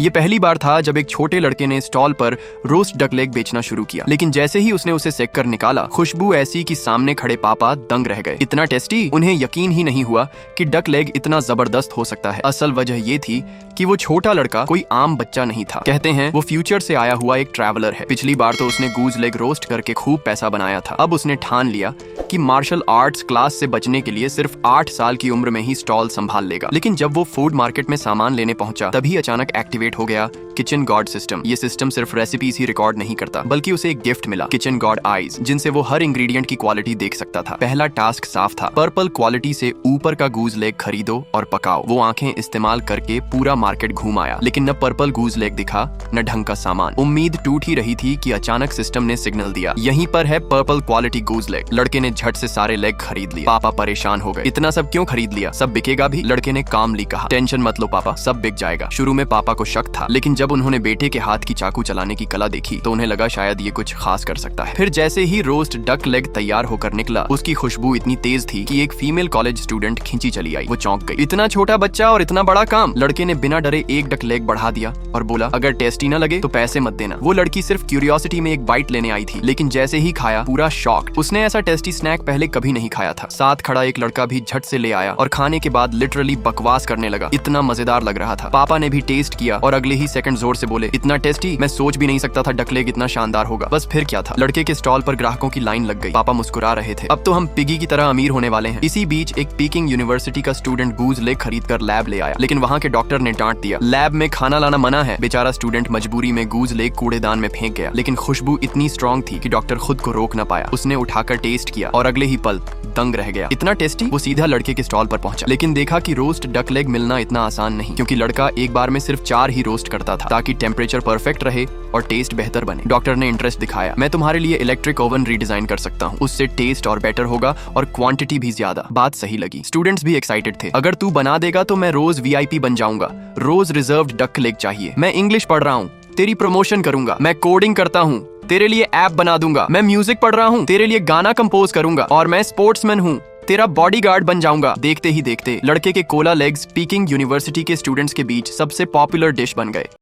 ये पहली बार था जब एक छोटे लड़के ने स्टॉल पर रोस्ट डक लेग बेचना शुरू किया, लेकिन जैसे ही उसने उसे सेक कर निकाला, खुशबू ऐसी कि सामने खड़े पापा दंग रह गए। इतना टेस्टी, उन्हें यकीन ही नहीं हुआ कि डक लेग इतना जबरदस्त हो सकता है। असल वजह ये थी कि वो छोटा लड़का कोई आम बच्चा नहीं था। कहते हैं वो फ्यूचर से आया हुआ एक ट्रैवलर है। पिछली बार तो उसने गूज लेग रोस्ट करके खूब पैसा बनाया था। अब उसने ठान लिया कि मार्शल आर्ट्स क्लास से बचने के लिए सिर्फ 8 साल की उम्र में ही स्टॉल संभाल लेगा। लेकिन जब वो फूड मार्केट में सामान लेने पहुंचा, तभी अचानक एक्टिवेट हो गया किचन गॉड सिस्टम। ये सिस्टम सिर्फ रेसिपीज ही रिकॉर्ड नहीं करता, बल्कि उसे एक गिफ्ट मिला, किचन गॉड आईज, जिनसे वो हर इंग्रेडिएंट की क्वालिटी देख सकता था। पहला टास्क साफ था, पर्पल क्वालिटी से ऊपर का गूज लेग खरीदो और पकाओ। वो आंखें इस्तेमाल करके पूरा मार्केट घूम आया, लेकिन न पर्पल गूज लेग दिखा न ढंग का सामान। उम्मीद टूट ही रही थी कि अचानक सिस्टम ने सिग्नल दिया, यहीं पर है पर्पल क्वालिटी गूज लेग। लड़के ने झट से सारे लेग खरीद लिए। पापा परेशान हो गए, इतना सब क्यों खरीद लिया, सब बिकेगा भी? लड़के ने कामली कहा, टेंशन मत लो पापा, सब बिक जाएगा। शुरू में पापा को शक था, लेकिन जब उन्होंने बेटे के हाथ की चाकू चलाने की कला देखी तो उन्हें लगा शायद ये कुछ खास कर सकता है। फिर जैसे ही रोस्ट डक लेग तैयार होकर निकला, उसकी खुशबू इतनी तेज थी कि एक फीमेल कॉलेज स्टूडेंट खींची चली आई। वो चौंक गई, इतना छोटा बच्चा और इतना बड़ा काम। लड़के ने बिना डरे एक डक लेग बढ़ा दिया और बोला, अगर टेस्टी ना लगे तो पैसे मत देना। वो लड़की सिर्फ क्यूरियोसिटी में एक बाइट लेने आई थी, लेकिन जैसे ही खाया पूरा शॉक्ड। उसने ऐसा टेस्टी स्नैक पहले कभी नहीं खाया था। साथ खड़ा एक लड़का भी झट से ले आया और खाने के बाद लिटरली बकवास करने लगा, इतना मजेदार लग रहा था। पापा ने भी टेस्ट किया और अगले ही सेकंड जोर से बोले, इतना टेस्टी, मैं सोच भी नहीं सकता था डक लेग इतना शानदार होगा। बस फिर क्या था, लड़के के स्टॉल पर ग्राहकों की लाइन लग गई। पापा मुस्कुरा रहे थे, अब तो हम पिगी की तरह अमीर होने वाले हैं। इसी बीच एक पीकिंग यूनिवर्सिटी का स्टूडेंट गूज लेग खरीद कर लैब ले आया, लेकिन वहाँ के डॉक्टर ने डांट दिया, लैब में खाना लाना मना है। बेचारा स्टूडेंट मजबूरी में गूज लेग कूड़ेदान में फेंक गया, लेकिन खुशबू इतनी स्ट्रॉन्ग थी कि डॉक्टर खुद को रोक न पाया। उसने उठाकर टेस्ट किया और अगले ही पल दंग रह गया, इतना टेस्टी। वो सीधा लड़के के स्टॉल पर पहुंचा, लेकिन देखा कि रोस्ट डक लेग मिलना इतना आसान नहीं, क्योंकि लड़का एक बार में सिर्फ 4 ही रोस्ट करता था, ताकि टेम्परेचर परफेक्ट रहे और टेस्ट बेहतर बने। डॉक्टर ने इंटरेस्ट दिखाया, मैं तुम्हारे लिए इलेक्ट्रिक ओवन रीडिजाइन कर सकता हूँ, उससे टेस्ट और बेटर होगा और क्वांटिटी भी ज्यादा। बात सही लगी, स्टूडेंट्स भी एक्साइटेड थे। अगर तू बना देगा तो मैं रोज VIP बन जाऊंगा। रोज रिजर्व्ड डक लेग चाहिए। मैं इंग्लिश पढ़ रहा हूँ, तेरी प्रमोशन करूंगा। मैं कोडिंग करता हूँ, तेरे लिए ऐप बना दूंगा। मैं म्यूजिक पढ़ रहा हूँ, तेरे लिए गाना कंपोज करूंगा। और मैं स्पोर्ट्समैन हूँ, तेरा बॉडीगार्ड बन जाऊंगा। देखते ही देखते लड़के के कोला लेग्स पीकिंग यूनिवर्सिटी के स्टूडेंट्स के बीच सबसे पॉपुलर डिश बन गए।